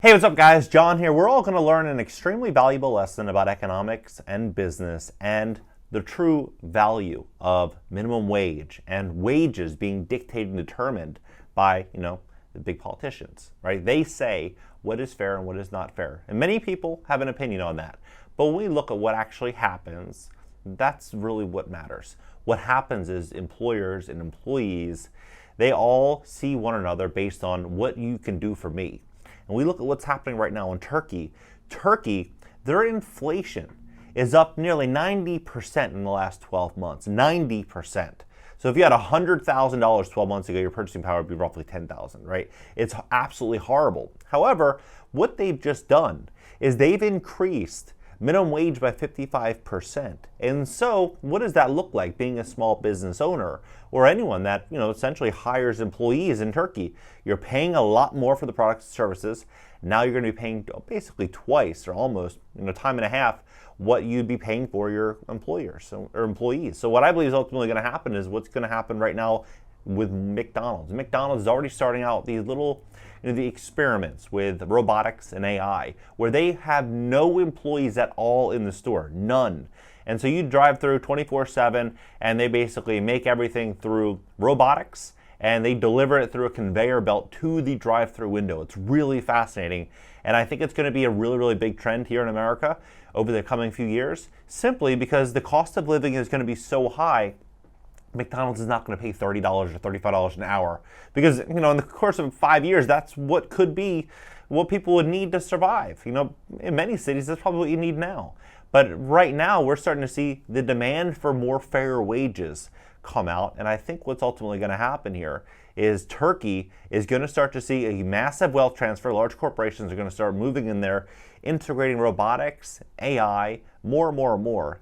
Hey, what's up guys? John here. We're all going to learn an extremely valuable lesson about economics and business and the true value of minimum wage and wages being dictated and determined by, the big politicians, right? They say what is fair and what is not fair. And many people have an opinion on that. But when we look at what actually happens, that's really what matters. What happens is employers and employees, they all see one another based on what you can do for me. And we look at what's happening right now in Turkey. Turkey, their inflation is up nearly 90% in the last 12 months. 90%. So if you had $100,000 12 months ago, your purchasing power would be roughly $10,000, right? It's absolutely horrible. However, what they've just done is they've increased minimum wage by 55%. And so what does that look like being a small business owner or anyone that, essentially hires employees in Turkey? You're paying a lot more for the products and services. Now you're going to be paying basically twice or almost, time and a half what you'd be paying for your employers or employees. So what I believe is ultimately going to happen is what's going to happen right now with McDonald's. McDonald's is already starting out these little the experiments with robotics and AI, where they have no employees at all in the store, none. And so you drive through 24/7, and they basically make everything through robotics, and they deliver it through a conveyor belt to the drive-through window. It's really fascinating, and I think it's going to be a really, really big trend here in America over the coming few years, simply because the cost of living is going to be so high. McDonald's is not going to pay $30 or $35 an hour because, in the course of 5 years, that's what could be what people would need to survive. In many cities, that's probably what you need now. But right now, we're starting to see the demand for more fair wages come out. And I think what's ultimately going to happen here is Turkey is going to start to see a massive wealth transfer. Large corporations are going to start moving in there, integrating robotics, AI, more,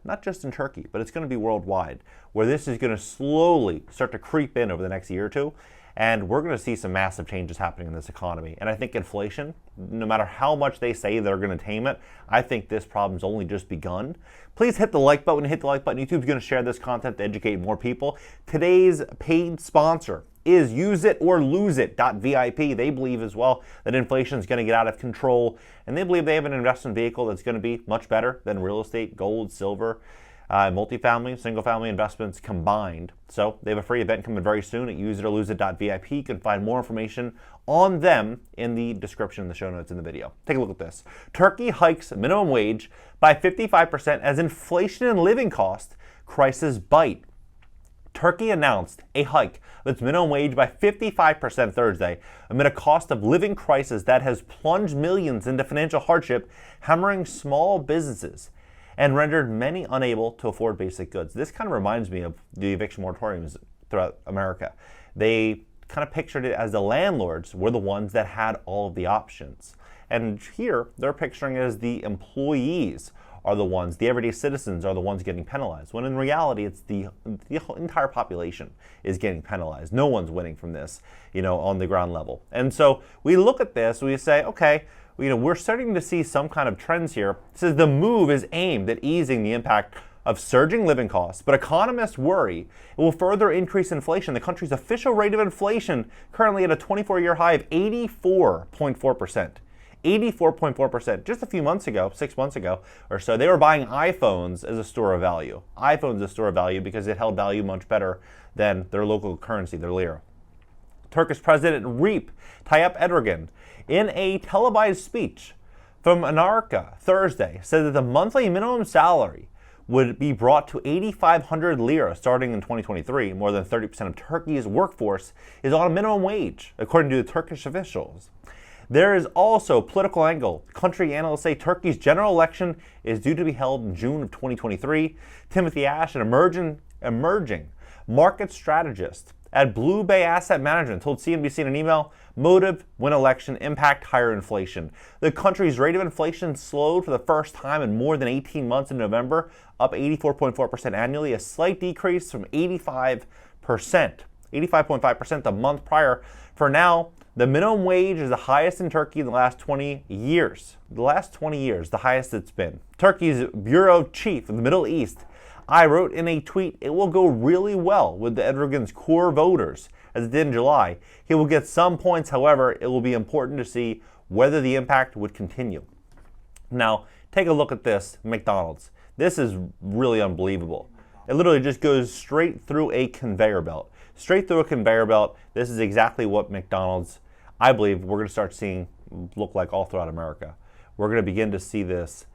not just in Turkey, but it's going to be worldwide, where this is going to slowly start to creep in over the next year or two. And we're going to see some massive changes happening in this economy. And I think inflation, no matter how much they say they're going to tame it, I think this problem's only just begun. Please hit the like button. Hit the like button. YouTube's going to share this content to educate more people. Today's paid sponsor is UseItOrLoseIt.vip. They believe as well that inflation is going to get out of control, and they believe they have an investment vehicle that's going to be much better than real estate, gold, silver, multifamily, single-family investments combined. So they have a free event coming very soon at UseItOrLoseIt.vip. You can find more information on them in the description in the show notes in the video. Take a look at this. Turkey hikes minimum wage by 55% as inflation and living cost crisis bite. Turkey announced a hike of its minimum wage by 55% Thursday amid a cost of living crisis that has plunged millions into financial hardship, hammering small businesses and rendered many unable to afford basic goods. This kind of reminds me of the eviction moratoriums throughout America. They kind of pictured it as the landlords were the ones that had all of the options. And here, they're picturing it as the employees are the ones, the everyday citizens are the ones getting penalized, when in reality, it's the entire population is getting penalized. No one's winning from this, on the ground level. And so we look at this, we say, okay, we're starting to see some kind of trends here. It says the move is aimed at easing the impact of surging living costs, but economists worry it will further increase inflation. The country's official rate of inflation currently at a 24-year high of 84.4%. 84.4%. Just a few months ago, 6 months ago or so, they were buying iPhones as a store of value. iPhones as a store of value because it held value much better than their local currency, their lira. Turkish President Recep Tayyip Erdogan, in a televised speech from Anarcha Thursday, said that the monthly minimum salary would be brought to 8,500 lira starting in 2023. More than 30% of Turkey's workforce is on a minimum wage, according to the Turkish officials. There is also a political angle. Country analysts say Turkey's general election is due to be held in June of 2023. Timothy Ash, an emerging market strategist at Blue Bay Asset Management, told CNBC in an email, motive, win election, impact, higher inflation. The country's rate of inflation slowed for the first time in more than 18 months in November, up 84.4% annually, a slight decrease from 85.5% the month prior. For now, the minimum wage is the highest in Turkey in the last 20 years. The last 20 years, the highest it's been. Turkey's bureau chief of the Middle East, I wrote in a tweet, it will go really well with the Erdogan's core voters, as it did in July. He will get some points, however, it will be important to see whether the impact would continue. Now, take a look at this McDonald's. This is really unbelievable. It literally just goes straight through a conveyor belt. Straight through a conveyor belt. This is exactly what McDonald's, I believe, we're going to start seeing look like all throughout America. We're going to begin to see this.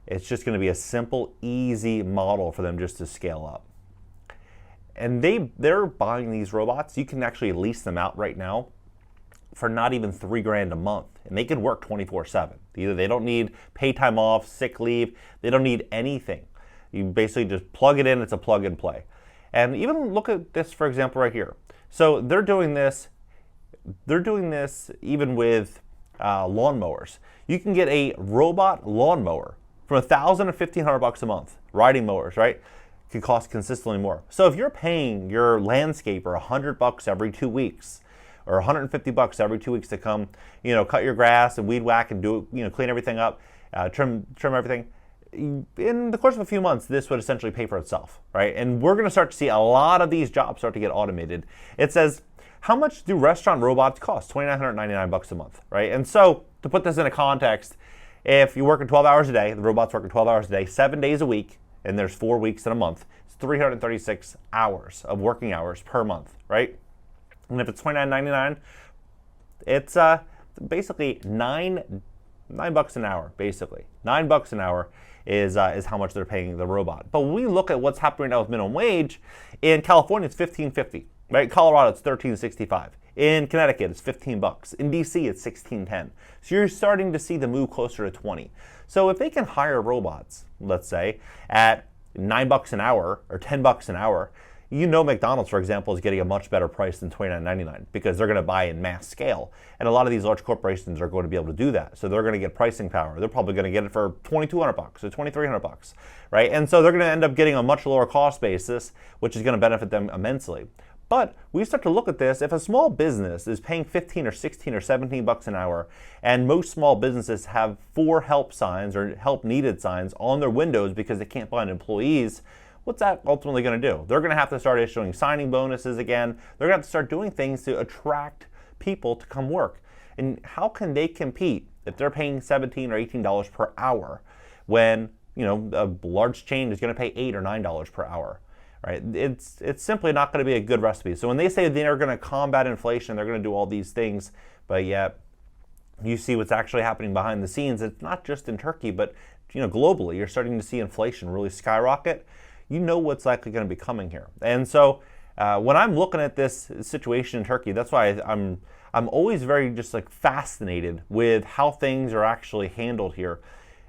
It's just going to be a simple, easy model for them just to scale up. And they're buying these robots. You can actually lease them out right now for not even $3,000 a month, and they can work 24/7. Either they don't need pay time off, sick leave, they don't need anything. You basically just plug it in, it's a plug and play. And even look at this, for example, right here. So they're doing this even with lawnmowers. You can get a robot lawnmower from $1,000 to $1,500 a month. Riding mowers, right? Can cost consistently more. So if you're paying your landscaper $100 every 2 weeks, or $150 every 2 weeks to come, cut your grass and weed whack and do, clean everything up, trim everything. In the course of a few months, this would essentially pay for itself, right? And we're going to start to see a lot of these jobs start to get automated. It says, how much do restaurant robots cost? $2,999 a month, right? And so to put this in a context, if you're working 12 hours a day, the robot's working 12 hours a day, 7 days a week, and there's 4 weeks in a month, it's 336 hours of working hours per month, right? And if it's $29.99, it's basically $9 an hour, basically. $9 an hour is how much they're paying the robot. But when we look at what's happening now with minimum wage, in California it's $15.50, right? Colorado it's $13.65. In Connecticut it's $15. In DC it's $16.10. So you're starting to see the move closer to $20. So if they can hire robots, let's say, at $9 an hour or $10 an hour, McDonald's, for example, is getting a much better price than $29.99 because they're going to buy in mass scale. And a lot of these large corporations are going to be able to do that. So they're going to get pricing power. They're probably going to get it for $2,200 or $2,300, right? And so they're going to end up getting a much lower cost basis, which is going to benefit them immensely. But we start to look at this, if a small business is paying $15 or $16 or $17 an hour, and most small businesses have 4 help signs or help needed signs on their windows because they can't find employees, what's that ultimately going to do? They're going to have to start issuing signing bonuses again. They're going to have to start doing things to attract people to come work. And how can they compete if they're paying $17 or $18 per hour when a large chain is going to pay $8 or $9 per hour? Right? It's simply not going to be a good recipe. So when they say they're going to combat inflation, they're going to do all these things, but yet you see what's actually happening behind the scenes. It's not just in Turkey, but globally, you're starting to see inflation really skyrocket. What's likely going to be coming here. And so when I'm looking at this situation in Turkey, that's why I'm always very just fascinated with how things are actually handled here.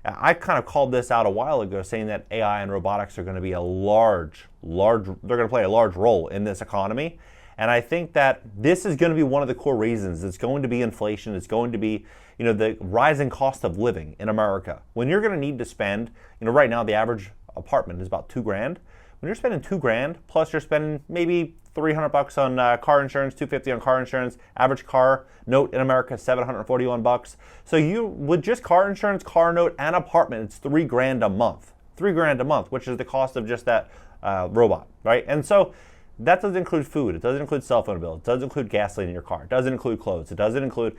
I kind of called this out a while ago, saying that AI and robotics are going to be they're going to play a large role in this economy. And I think that this is going to be one of the core reasons. It's going to be inflation. It's going to be, the rising cost of living in America. When you're going to need to spend, right now the average apartment is about $2,000. When you're spending $2,000, plus you're spending maybe $300 on car insurance, $250 on car insurance. Average car note in America is $741. So you, with just car insurance, car note, and apartment, it's $3,000 a month. $3,000 a month, which is the cost of just that robot, right? And so that doesn't include food. It doesn't include cell phone bill. It doesn't include gasoline in your car. It doesn't include clothes. It doesn't include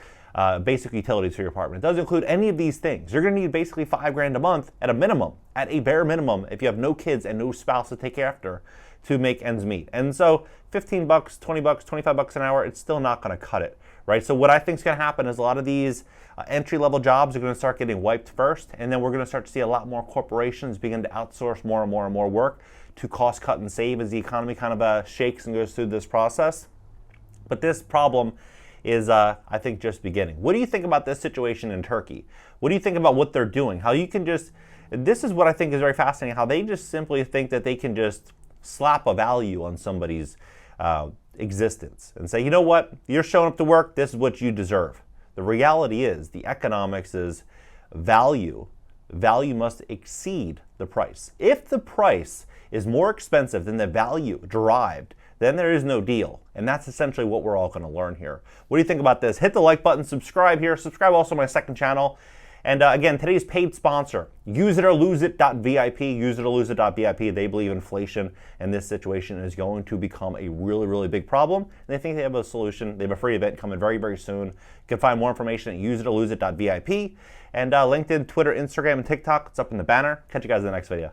basic utilities for your apartment. It doesn't include any of these things. You're going to need basically $5,000 a month at a minimum, at a bare minimum, if you have no kids and no spouse to take after, to make ends meet. And so $15, $20, $25 an hour, it's still not going to cut it, right? So what I think is going to happen is a lot of these entry-level jobs are going to start getting wiped first, and then we're going to start to see a lot more corporations begin to outsource more and more and more work to cost cut and save as the economy kind of shakes and goes through this process. But this problem is, I think, just beginning. What do you think about this situation in Turkey? What do you think about what they're doing? How you can just, this is what I think is very fascinating, how they just simply think that they can just slap a value on somebody's existence and say, you know what, you're showing up to work, this is what you deserve. The reality is, the economics is value. Value must exceed the price. If the price is more expensive than the value derived, then there is no deal. And that's essentially what we're all going to learn here. What do you think about this? Hit the like button, subscribe here, subscribe also to my second channel. And again, today's paid sponsor, useItorloseIt.vip, useItorloseIt.vip. They believe inflation in this situation is going to become a really, really big problem. And they think they have a solution. They have a free event coming very, very soon. You can find more information at useItorloseIt.vip. And LinkedIn, Twitter, Instagram, and TikTok. It's up in the banner. Catch you guys in the next video.